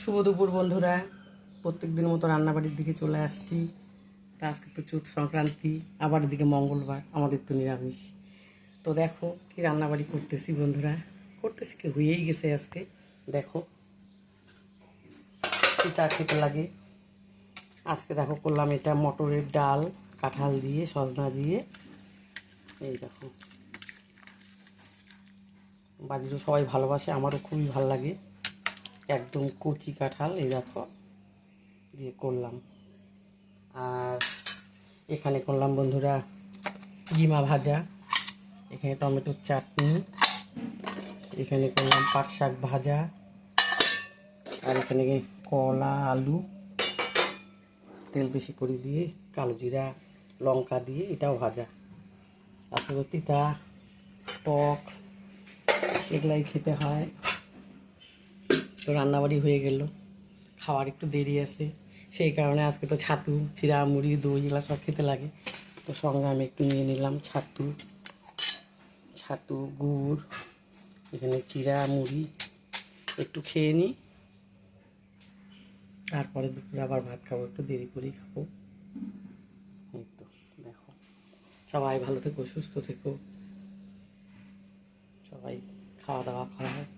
শুভ দুপুর বন্ধুরা, প্রত্যেক দিনের মতো রান্নাবাড়ির দিকে চলে আসছি। তা আজকে তো চৈত সংক্রান্তি, আবার এদিকে মঙ্গলবার, আমাদের তো নিরামিষ। তো দেখো কি রান্নাবাড়ি করতেছি বন্ধুরা, করতেছি কি হয়েই গেছে আজকে। দেখো পিঠা খেতে লাগে। আজকে দেখো করলাম এটা মটরের ডাল, কাঁঠাল দিয়ে, সজনা দিয়ে। এই দেখো বাড়িরও সবাই ভালোবাসে, আমারও খুবই ভালো লাগে। একদম কচি কাঁঠাল এই দেখো দিয়ে করলাম। আর এখানে করলাম বন্ধুরা কিমা ভাজা, এখানে টমেটোর চাটনি, এখানে করলাম পাট শাক ভাজা, আর এখানে কলা আলু তেল বেশি করে দিয়ে কালো জিরা লঙ্কা দিয়ে এটাও ভাজা। আসলে তিতা টক এগুলাই খেতে হয়। তো রান্নাবাড়ি হয়ে গেল, খাওয়ার একটু দেরি আছে, সেই কারণে আজকে তো ছাতু চিড়া মুড়ি দই এগুলো সব খেতে লাগে। তো সঙ্গে আমি একটু নিয়ে নিলাম ছাতু গুড়, এখানে চিড়া মুড়ি একটু খেয়ে নিই, তারপরে দুপুরে আবার ভাত খাবো, একটু দেরি করেই খাবো। এই তো দেখো, সবাই ভালো থেকো, সুস্থ থেকো, সবাই খাওয়া দাওয়া করা হয়।